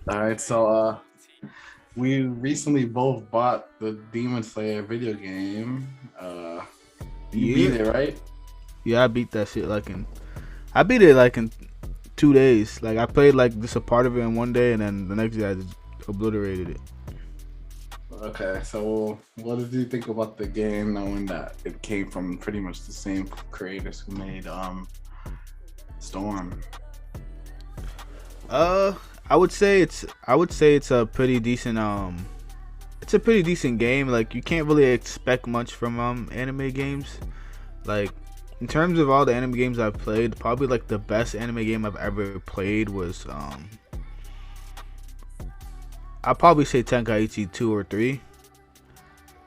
All right, so we recently both bought the Demon Slayer video game. You beat Yeah, it, right? yeah, I beat that shit I beat it like in 2 days. Like I played like just a part of it in one day, and then the next day I just obliterated it. Okay, so what did you think about the game, knowing that it came from pretty much the same creators who made Storm? Uh, I would say it's a pretty decent it's a pretty decent game. Like you can't really expect much from anime games. Like in terms of all the anime games I've played, probably like the best anime game I've ever played was I'll probably say Tenkaichi 2 or 3.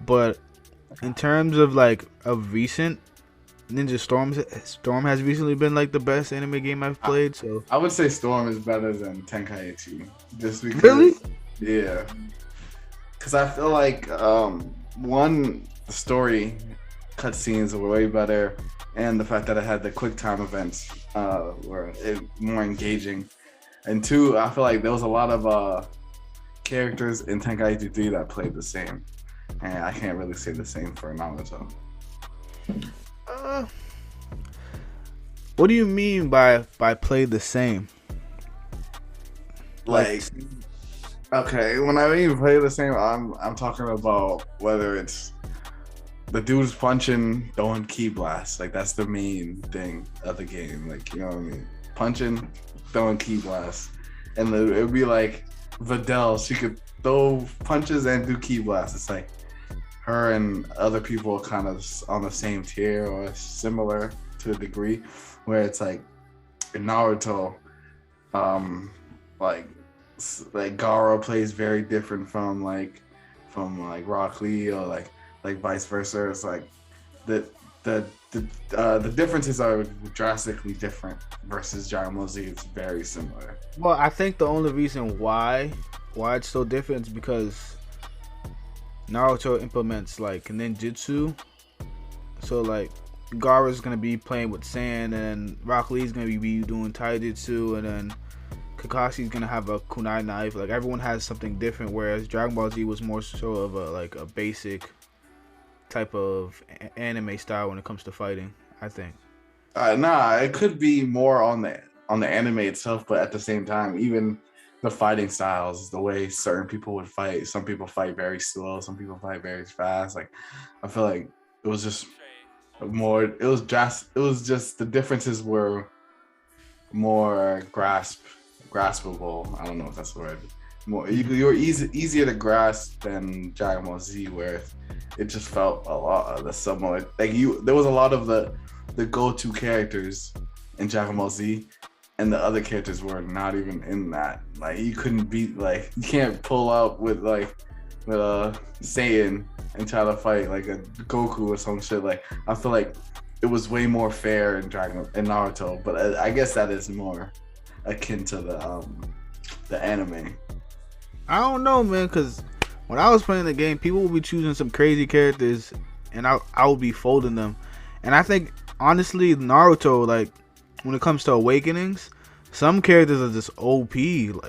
But in terms of like of recent, Storm has recently been like the best anime game I've I, played. So I would say Storm is better than Tenkaichi, just really, because, yeah, because I feel like one, the story cutscenes were way better, and the fact that it had the quick time events were more engaging. And two, I feel like there was a lot of characters in Tenkaichi 3 that played the same, and I can't really say the same for Naruto. uh, what do you mean by play the same? Like, Like, okay, when I mean play the same, I'm talking about whether it's the dude's punching, throwing key blasts. Like that's the main thing of the game. Like you know what I mean? Punching, throwing key blasts, and it'd be like Videl. She could throw punches and do key blasts. It's like her and other people kind of on the same tier or similar to a degree, where it's like in Naruto, um, like like Garo plays very different from Rock Lee or like vice versa. It's like the the differences are drastically different versus Dragon Ball Z. It's very similar. well, I think the only reason why it's so different is because Naruto implements like ninjutsu. So like Gaara's gonna be playing with sand, and Rock Lee's gonna be doing taijutsu, and then Kakashi's gonna have a kunai knife. Like everyone has something different, whereas Dragon Ball Z was more so of a like a basic type of anime style when it comes to fighting. I think. Nah, it could be more on the anime itself, but at the same time, even the fighting styles, the way certain people would fight. Some people fight very slow. Some people fight very fast. Like I feel like it was just more. It was just the differences were more graspable. I don't know if that's the word. More you were easier to grasp than Dragon Ball Z, where it just felt a lot of the similar. Like there was a lot of the go-to characters in Dragon Ball Z, and the other characters were not even in that. Like you couldn't beat, like you can't pull out with Saiyan and try to fight like a Goku or some shit. Like I feel like it was way more fair in Naruto, but I guess that is more akin to the anime. I don't know, man, because when I was playing the game, people would be choosing some crazy characters, and I would be folding them. And I think honestly, Naruto, like when it comes to awakenings, some characters are just OP.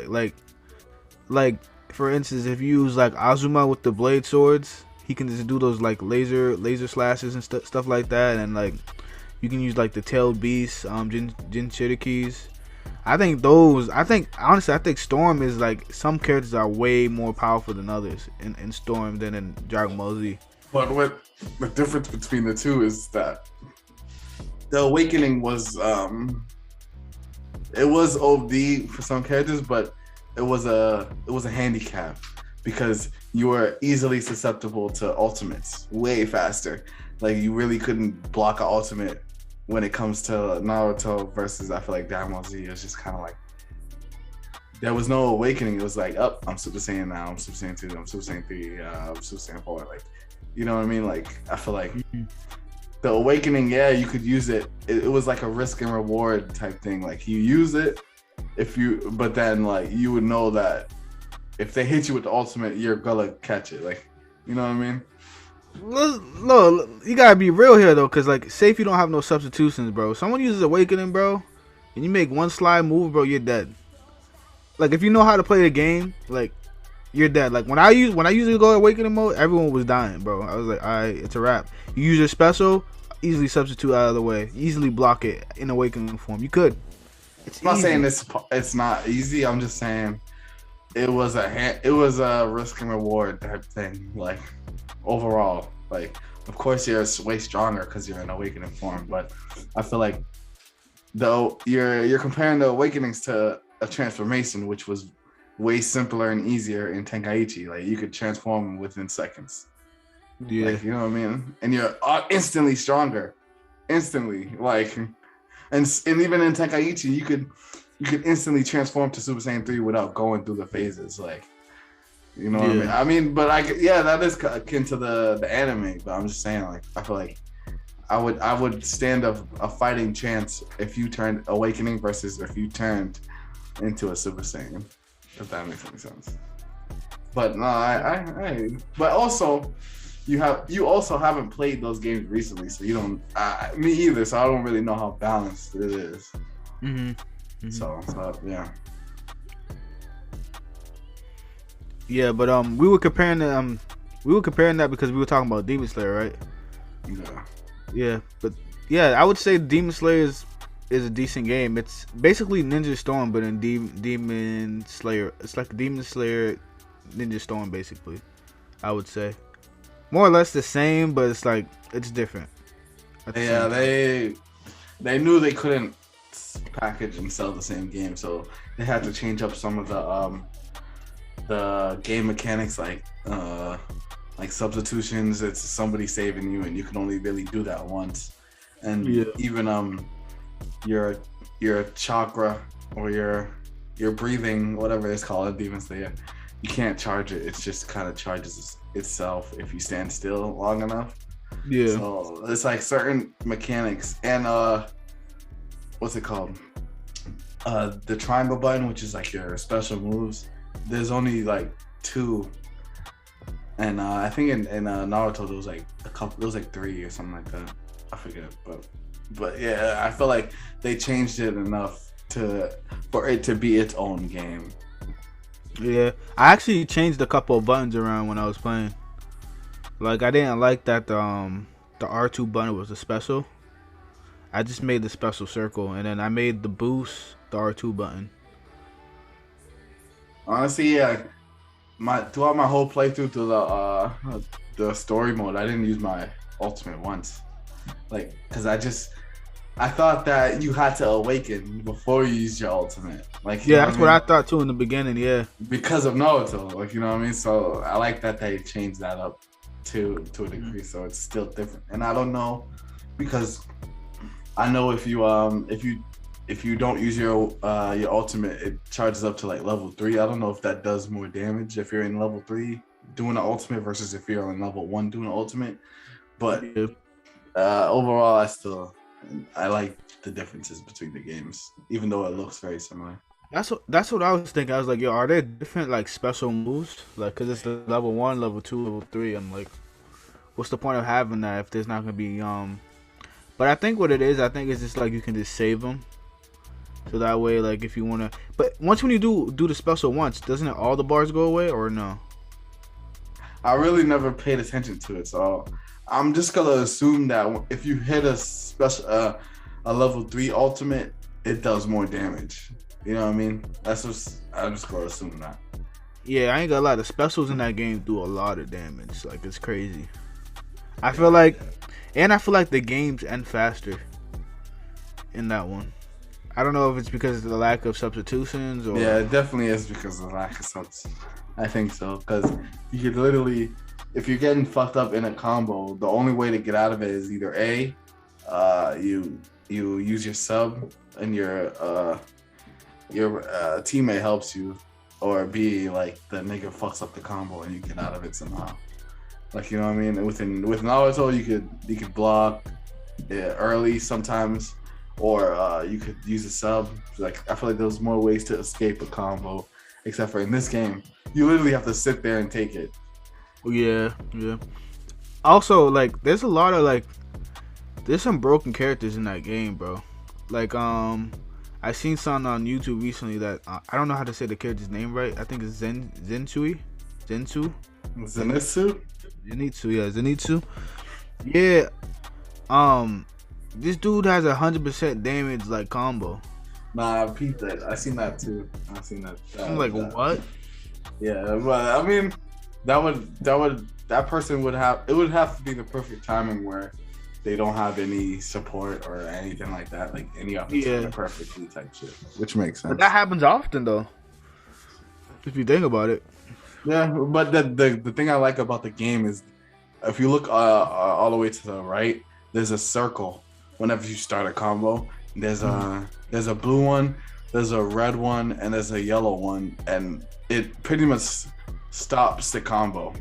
Like for instance, if you use like Azuma with the blade swords, he can just do those like laser slashes and stuff like that, and like you can use like the tailed beasts, Jin Chirikis. I think honestly, I think Storm is like some characters are way more powerful than others in Storm than in Dragon Ball Z. But what the difference between the two is that the awakening was it was OD for some characters, but it was a handicap because you were easily susceptible to ultimates way faster. Like you really couldn't block an ultimate when it comes to Naruto versus I feel like Dragon Ball Z. It was just kind of like there was no awakening. It was like, up, I'm Super Saiyan now. I'm Super Saiyan 2. I'm Super Saiyan 3. I'm Super Saiyan 4. Like, you know what I mean? Like, I feel like the awakening, yeah, you could use it. It was like a risk and reward type thing. Like, you use it but then, like, you would know that if they hit you with the ultimate, you're gonna catch it. Like, you know what I mean? Look, you gotta be real here though, cause like, say if you don't have no substitutions, bro. Someone uses Awakening, bro, and you make one slide move, bro, you're dead. like if you know how to play the game, like you're dead. Like when I usually go awakening mode, everyone was dying, bro. I was like, alright, it's a wrap. You use your special, easily substitute out of the way, easily block it in awakening form. You could. It's I'm not easy. saying it's not easy. I'm just saying it was a risk and reward type thing. Like overall, like of course you're way stronger because you're in awakening form, but I feel like though you're comparing the awakenings to a transformation, which was way simpler and easier in Tenkaichi. Like you could transform within seconds. Yeah. Like, you know what I mean? And you're instantly stronger. Instantly. Like and even in Tenkaichi, you could instantly transform to Super Saiyan 3 without going through the phases. Like, you know what I mean? I mean, but that is akin to the anime, but I'm just saying, like, I feel like I would stand a fighting chance if you turned awakening versus if you turned into a Super Saiyan. If that makes any sense. But no, but also you also haven't played those games recently, so you don't. Me either. So I don't really know how balanced it is. Mm-hmm. Mm-hmm. So yeah. Yeah, but we were comparing that because we were talking about Demon Slayer, right? Yeah. Yeah, but yeah, I would say Demon Slayer is a decent game. It's basically Ninja Storm, but in Demon Slayer. It's like Demon Slayer, Ninja Storm, basically. I would say more or less the same, but it's like it's different. Yeah, they knew they couldn't package and sell the same game, so they had to change up some of the game mechanics, like substitutions. It's somebody saving you, and you can only really do that once. And even your chakra or your breathing, whatever it's called in Demon Slayer, you can't charge it. It just kind of charges itself if you stand still long enough. Yeah. So it's like certain mechanics, and what's it called? The triangle button, which is like your special moves. There's only like 2, and I think in Naruto there was like a couple. There was like 3 or something like that. I forget, but yeah, I feel like they changed it enough for it to be its own game. Yeah, I actually changed a couple of buttons around when I was playing. Like I didn't like that the R2 button was a special. I just made the special circle, and then I made the boost the R2 button. Honestly, yeah, throughout my whole playthrough through the story mode, I didn't use my ultimate once, like because I thought that you had to awaken before you used your ultimate. Like yeah, that's what I thought too in the beginning. Yeah, because of Naruto, like you know what I mean. So I like that they changed that up to a degree, so it's still different. And I don't know, because I know if you don't use your ultimate, it charges up to like level 3. I don't know if that does more damage if you're in level 3 doing the ultimate versus if you're on level 1 doing the ultimate. But overall, I like the differences between the games, even though it looks very similar. That's what I was thinking. I was like, yo, are there different like special moves? Like, cause it's the level 1, level 2, level 3. I'm like, what's the point of having that if there's not gonna be But I think what it is, I think it's just like you can just save them, so that way, like if you wanna. But once when you do the special once, doesn't it all the bars go away or no? I really never paid attention to it, so I'm just gonna assume that if you hit a special a level 3 ultimate, it does more damage. You know what I mean? I'm just gonna assume that. Yeah, I ain't gonna lie. The specials in that game do a lot of damage. Like it's crazy. I feel like the games end faster in that one. I don't know if it's because of the lack of substitutions or. Yeah, it definitely is because of the lack of subs. I think so, because you could literally, if you're getting fucked up in a combo, the only way to get out of it is either A, you use your sub and your teammate helps you, or B, like the nigga fucks up the combo and you get out of it somehow. Like, you know what I mean? With Naruto, you could block early sometimes, or you could use a sub. Like, I feel like there's more ways to escape a combo, except for in this game, you literally have to sit there and take it. Yeah. Also, like, there's a lot of there's some broken characters in that game, bro. Like, I seen something on YouTube recently that I don't know how to say the character's name right. I think it's Zenitsu. Zenitsu? Zenitsu, yeah, Zenitsu. Yeah, this dude has 100% damage like combo. Nah, I peeped that. I seen that too. I seen that. I'm like, what? Yeah, but I mean, that person would have. It would have to be the perfect timing where they don't have any support or anything like that, like any opportunity perfectly type shit, which makes sense. But that happens often though, if you think about it. Yeah, but the thing I like about the game is if you look all the way to the right, there's a circle. Whenever you start a combo, there's a blue one, there's a red one, and there's a yellow one, and it pretty much stops the combo.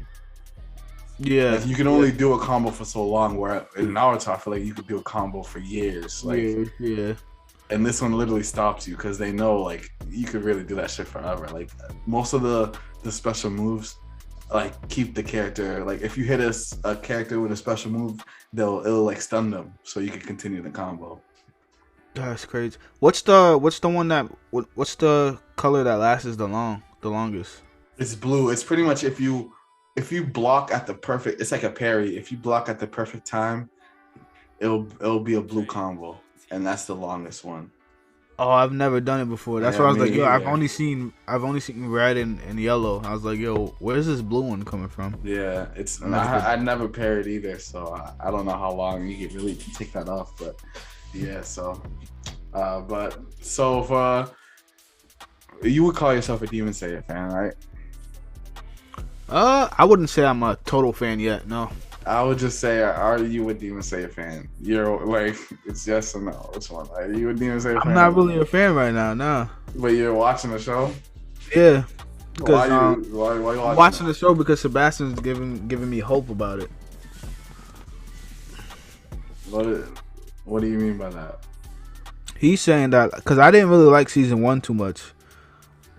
Yeah, like you can only do a combo for so long. Where in Naruto, I feel like you could do a combo for years. Like, yeah. And this one literally stops you because they know like you could really do that shit forever. Like most of the special moves, like keep the character. Like if you hit a character with a special move, it'll like stun them, so you can continue the combo. That's crazy. What's the one that what's the color that lasts the longest? It's blue. It's pretty much if you block at the perfect. It's like a parry. If you block at the perfect time, it'll be a blue combo, and that's the longest one. Oh, I've never done it before. That's why I was like, yo, I've only seen red and yellow. I was like, yo, where's this blue one coming from? Yeah, it's I never parried either, so I don't know how long you can really take that off, but yeah. So, but so if you would call yourself a Demon Slayer fan, right? I wouldn't say I'm a total fan yet. No. I would just say, are you a Demon Slayer fan? You're like, it's yes or no. Which one? Are you a Demon Slayer fan? I'm not really a fan right now, no. But you're watching the show? Yeah. Because why you watching the show because Sebastian's giving me hope about it. What do you mean by that? He's saying that because I didn't really like season 1 too much.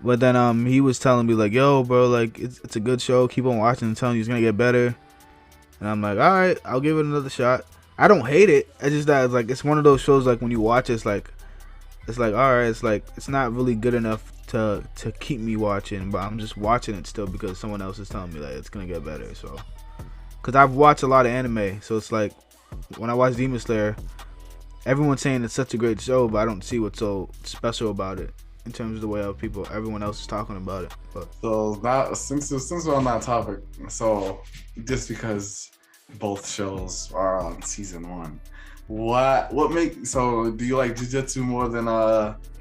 But then he was telling me like, yo, bro, like it's a good show. Keep on watching and telling you it's gonna get better. And I'm like, all right, I'll give it another shot. I don't hate it. It's just that it's one of those shows like when you watch it's like all right, it's not really good enough to keep me watching, but I'm just watching it still because someone else is telling me that it's gonna get better. So, because I've watched a lot of anime, so it's like when I watch Demon Slayer, everyone's saying it's such a great show, but I don't see what's so special about it in terms of the way everyone else is talking about it. But so now since we're on that topic, so just because both shows are on season 1, what makes do you like Jujutsu more than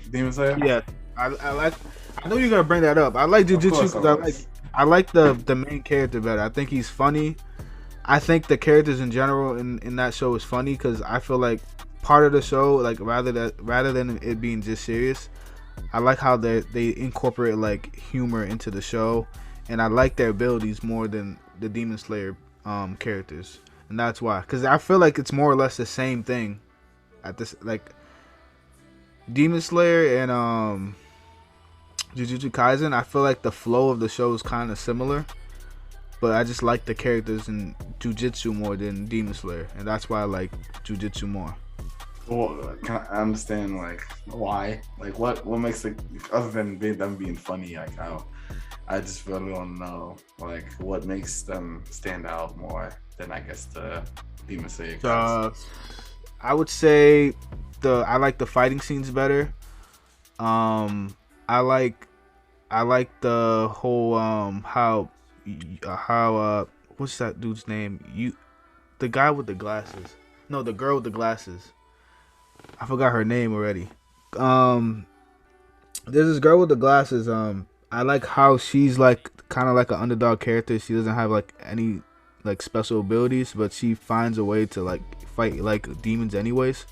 Demon Slayer? Yeah, I know you're gonna bring that up. I like Jujutsu because I like the main character better. I think he's funny. I think the characters in general in that show is funny because I feel like part of the show, like rather than it being just serious, I like how they incorporate like humor into the show, and I like their abilities more than the Demon Slayer characters, and that's why. Because I feel like it's more or less the same thing. At this, like Demon Slayer and Jujutsu Kaisen, I feel like the flow of the show is kind of similar, but I just like the characters in Jujutsu more than Demon Slayer, and that's why I like Jujutsu more. Well, can I understand like why? Like what makes it other than them being funny? Like how I just really don't know like what makes them stand out more than I guess the Demon Slayer guys. I would say I like the fighting scenes better. I like the whole how what's that dude's name? The guy with the glasses. No, the girl with the glasses. I forgot her name already. There's this girl with the glasses. I like how she's like kind of like an underdog character. She doesn't have like any like special abilities, but she finds a way to like fight like demons anyways.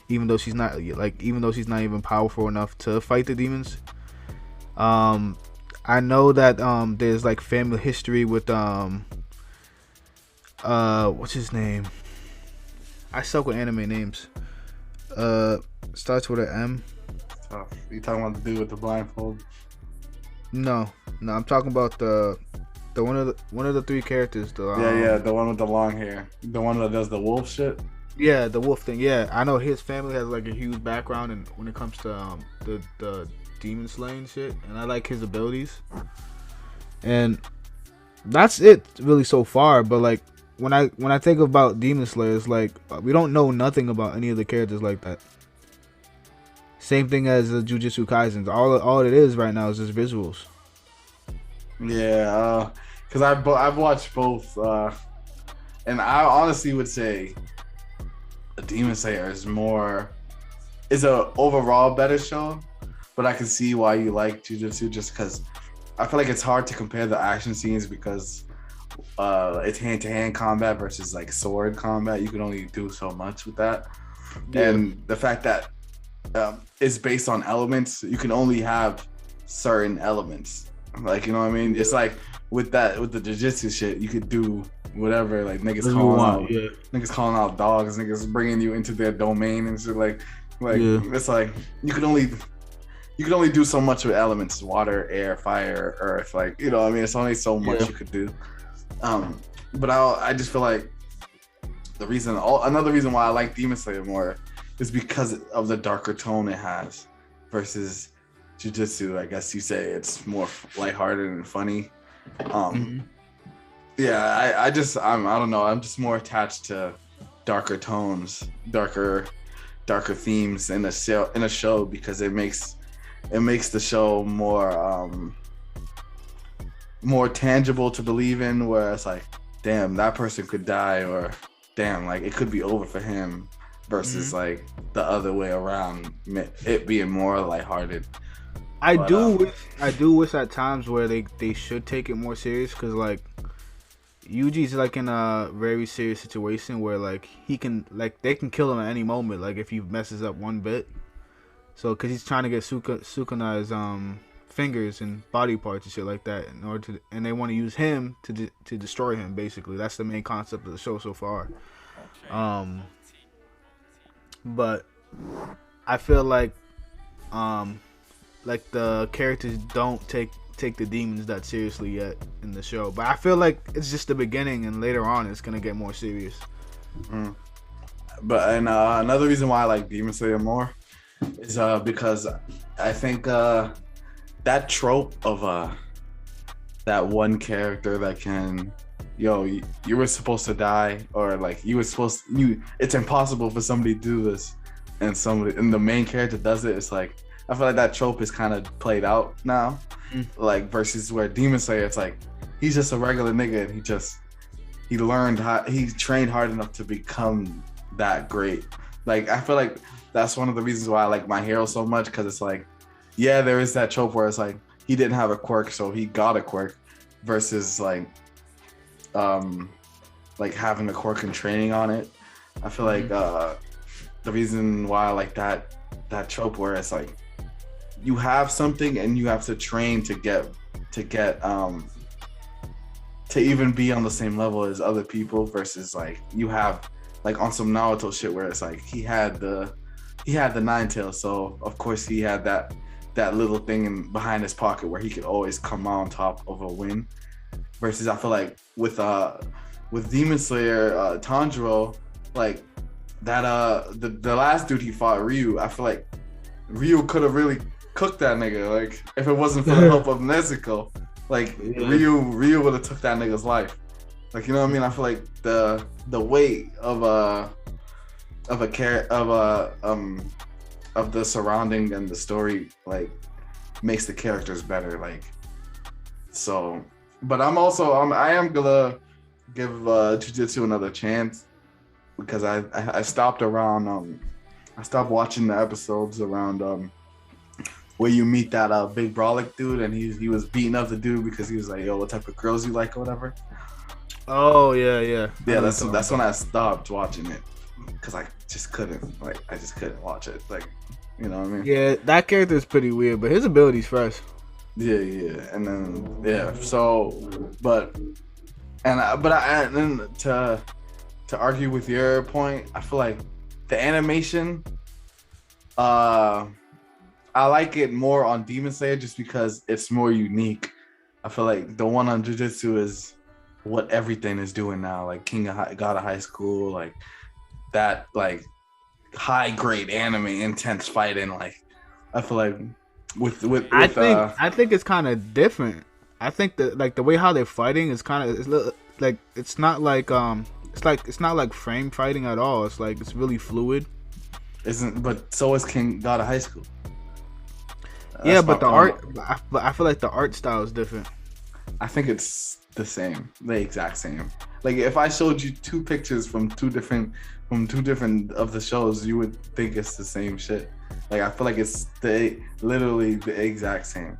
Even though she's not even powerful enough to fight the demons. I know that there's like family history with what's his name? I suck with anime names. Starts with an M. Tough. You talking about the dude with the blindfold? No, I'm talking about the one of the 3 characters. The one with the long hair, the one that does the wolf shit. Yeah, the wolf thing. Yeah, I know his family has like a huge background, and when it comes to the demon slaying shit, and I like his abilities. And that's it really so far. But like when I think about Demon Slayers, like we don't know nothing about any of the characters like that. Same thing as the Jujutsu Kaisens. All it is right now is just visuals. Yeah, because I've watched both, and I honestly would say Demon Slayer is a overall better show, but I can see why you like Jujutsu just because I feel like it's hard to compare the action scenes because it's hand to hand combat versus like sword combat. You can only do so much with that, Yeah, and the fact that it's based on elements, you can only have certain elements. Like you know what I mean? It's like with the jujitsu shit, you could do whatever. Like as you want. Yeah, niggas calling out dogs, niggas bringing you into their domain and shit. Like yeah, it's like you can only do so much with elements: water, air, fire, earth. Like you know, what I mean, it's only so much you could do. But I just feel like another reason why I like Demon Slayer more is because of the darker tone it has versus Jujutsu. I guess you say it's more lighthearted and funny. hmm Yeah, I don't know. I'm just more attached to darker tones, darker themes in a show because it makes the show more tangible to believe in. Where it's like, damn, that person could die, or damn, like it could be over for him, versus like the other way around, it being more lighthearted. I But do wish at times where they should take it more serious because like Yuji's like in a very serious situation where like they can kill him at any moment like if he messes up one bit. So because he's trying to get Sukuna's fingers and body parts and shit like that in order to, and they want to use him to destroy him. Basically, that's the main concept of the show so far. Um, but I feel like the characters don't take the demons that seriously yet in the show. But I feel like it's just the beginning, and later on it's gonna get more serious. mm. Another reason why I like Demon Slayer more is because I think that trope of that one character that can, you were supposed to die, or like it's impossible for somebody to do this, and the main character does it. It's like I feel like that trope is kind of played out now, like versus where Demon Slayer, it's like he's just a regular nigga and he trained hard enough to become that great. Like I feel like that's one of the reasons why I like My Hero so much, because it's like, yeah, there is that trope where it's like he didn't have a quirk, so he got a quirk, versus like having a quirk and training on it. I feel like the reason why I like that trope where it's like you have something and you have to train to get to even be on the same level as other people, versus like you have like on some Naruto shit where it's like he had the nine tails, so of course he had that little thing behind his pocket where he could always come out on top of a win. Versus I feel like with Demon Slayer, Tanjiro, like that the last dude he fought, Ryu, I feel like Ryu could have really cooked that nigga. Like if it wasn't for the help of Nezuko, like Ryu would have took that nigga's life. Like you know what I mean? I feel like the weight of the surrounding and the story like makes the characters better. Like so, but I am gonna give Jujutsu another chance because I stopped around I stopped watching the episodes around where you meet that big brolic dude and he was beating up the dude because he was like, yo, what type of girls you like or whatever. Oh yeah. That's when I stopped watching it because I just couldn't watch it. Like, you know what I mean? Yeah, that character is pretty weird, but his ability's fresh. Yeah, and then so, and then to argue with your point, I feel like the animation, I like it more on Demon Slayer just because it's more unique. I feel like the one on Jujutsu is what everything is doing now, like God of High School, like that like high grade anime intense fighting. Like I feel like I think it's kind of different. I think that like the way how they're fighting is kind of like it's not like frame fighting at all. It's like it's really fluid. isn't, but so is King God of High School. Yeah, That's my but the point. art, but I feel like the art style is different. I think it's the same, the exact same. Like if I showed you two pictures from two different of the shows, you would think it's the same shit. Like I feel like it's literally the exact same.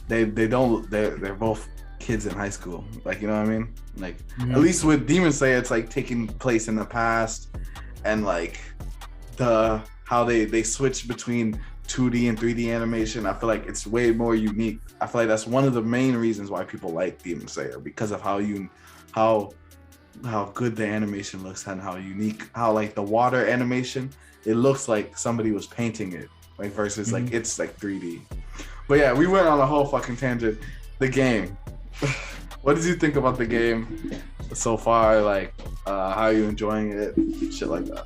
They don't they're both kids in high school. Like you know what I mean? Like at least with Demon Slayer, it's like taking place in the past, and like the how they switch between 2D and 3D animation. I feel like it's way more unique. I feel like that's one of the main reasons why people like Demon Slayer, because of how how good the animation looks and how unique, how like the water animation, it looks like somebody was painting it, like versus like it's like 3D. But yeah, we went on a whole fucking tangent. The game. What did you think about the game so far? Like, how are you enjoying it? Shit like that.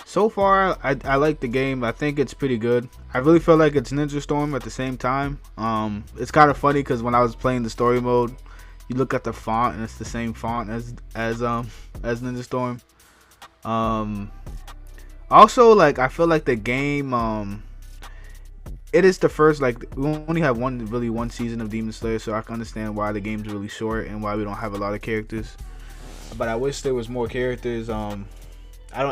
So far, I like the game. I think it's pretty good. I really feel like it's Ninja Storm at the same time. It's kind of funny because when I was playing the story mode, you look at the font and it's the same font as Ninja Storm. Also, like I feel like the game, it is the first, like we only have one season of Demon Slayer, so I can understand why the game's really short and why we don't have a lot of characters. But I wish there was more characters. I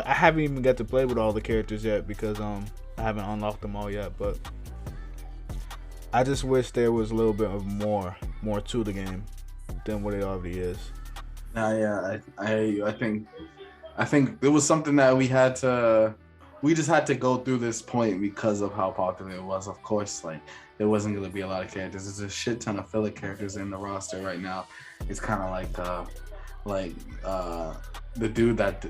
haven't even got to play with all the characters yet because I haven't unlocked them all yet. But I just wish there was a little bit of more to the game than what it already is. Yeah, I think it was something that we just had to go through this point because of how popular it was. Of course, like there wasn't gonna be a lot of characters. There's a shit ton of filler characters in the roster right now. It's kind of like the dude that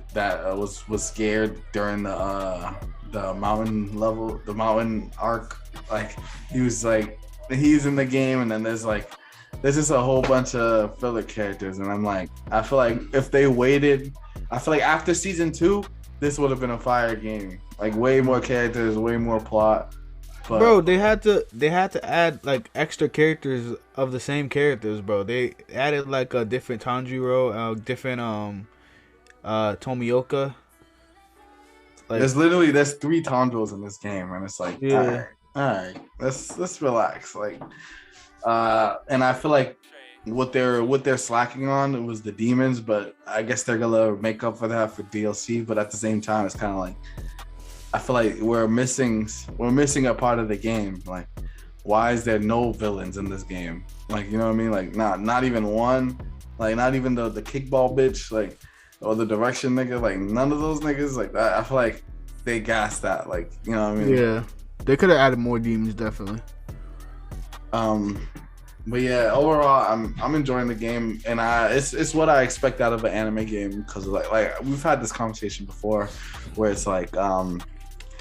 was scared during the mountain level, the mountain arc. Like he's in the game, and then there's just a whole bunch of filler characters, and I'm like, I feel like if they waited, I feel like after season 2, this would have been a fire game. Like way more characters, way more plot. But bro, they had to add like extra characters of the same characters, bro. They added like a different Tanjiro, different Tomioka. Like, there's 3 Tanjiros in this game, and it's like, yeah, all right, let's relax. Like, and I feel like what they're slacking on, it was the demons, but I guess they're gonna make up for that for DLC. But at the same time, it's kind of like I feel like we're missing a part of the game. Like, why is there no villains in this game? Like, you know what I mean? Like, not even one. Like, not even the kickball bitch. Like, or the direction nigga. Like, none of those niggas. Like that. I feel like they gassed that. Like, you know what I mean? Yeah, they could have added more demons, definitely. But yeah, overall, I'm enjoying the game, and it's what I expect out of an anime game, because like we've had this conversation before, where it's like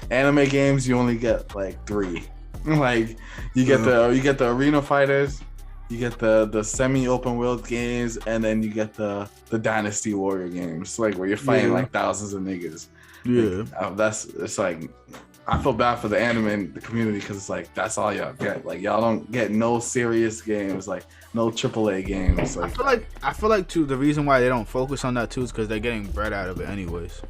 anime games you only get like 3, like you get the arena fighters, you get the semi open world games, and then you get the Dynasty Warrior games, like where you're fighting like thousands of niggas. Yeah, like, it's like. I feel bad for the anime and the community because it's like that's all y'all get. Like y'all don't get no serious games, like no AAA games. Like, I feel like too the reason why they don't focus on that too is because they're getting bread out of it anyways.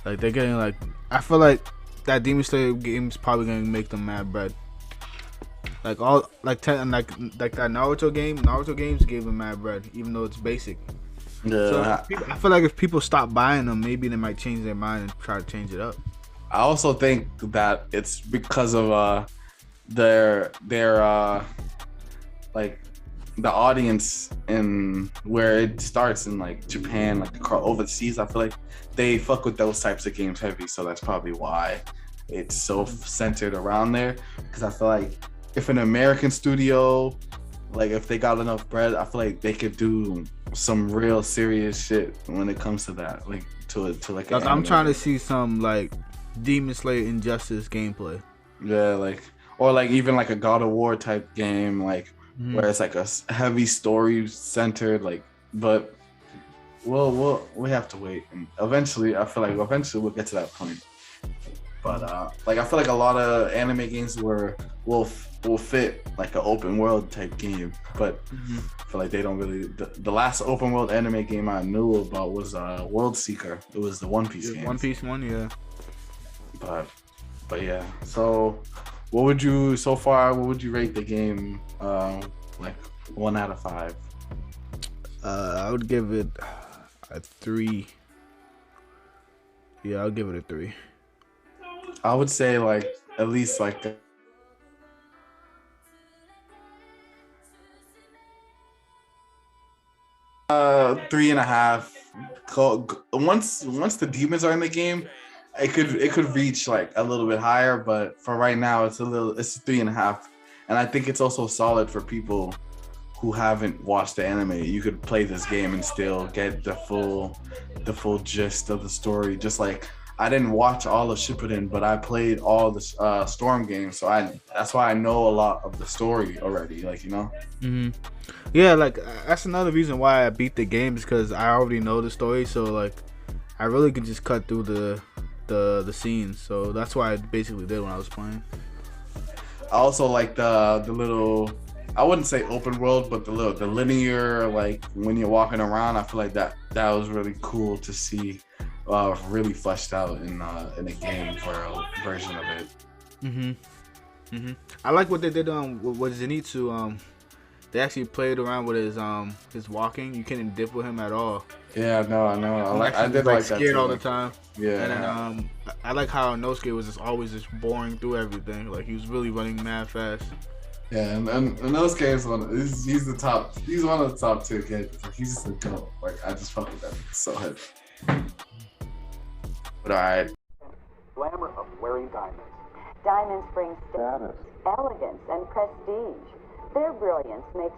Like they're getting like I feel like that Demon Slayer game is probably gonna make them mad bread. Like all like that Naruto game. Naruto games gave them mad bread, even though it's basic. Yeah. So I feel like if people stop buying them, maybe they might change their mind and try to change it up. I also think that it's because of their like the audience and where it starts in like Japan, like overseas. I feel like they fuck with those types of games heavy, so that's probably why it's so centered around there. Because I feel like if an American studio, like if they got enough bread, I feel like they could do some real serious shit when it comes to that. Like to like. I'm trying to see some like Demon Slayer Injustice gameplay. Yeah, like or like even like a God of War type game, like where it's like a heavy story centered, like. But we have to wait, and eventually, I feel like eventually we'll get to that point. But like I feel like a lot of anime games will fit like an open world type game, but I feel like they don't really. The last open world anime game I knew about was World Seeker. It was the One Piece game. One Piece one, yeah. But yeah. So, what would you so far? What would you rate the game? Like 1 out of 5. I would give it a 3. Yeah, I'll give it a 3. I would say like at least like 3.5. Once the demons are in the game, it could reach like a little bit higher, but for right now it's 3.5. And I think it's also solid for people who haven't watched the anime. You could play this game and still get the full gist of the story. Just like I didn't watch all of Shippuden, but I played all the Storm games, so that's why I know a lot of the story already. Like Yeah, like that's another reason why I beat the game, is because I already know the story. So like, I really could just cut through the scenes. So that's what I basically did when I was playing. I also like the little, I wouldn't say open world, but the linear, like when you're walking around. I feel like that was really cool to see, really fleshed out in a game for a version of it. I like what they did with Zenitsu. They actually played around with his walking. You couldn't dip with him at all. Yeah, no, I know. I did like that scared too. all the time. Yeah. And then I like how Inosuke was just always just boring through everything. Like he was really running mad fast. Yeah, and those games, he's the top. He's one of the top 2 kids. Like, he's just a goat. Like I just fuck with that so heavy. But alright. Glamour of wearing diamonds. Diamonds bring status, elegance, and prestige. Their brilliance makes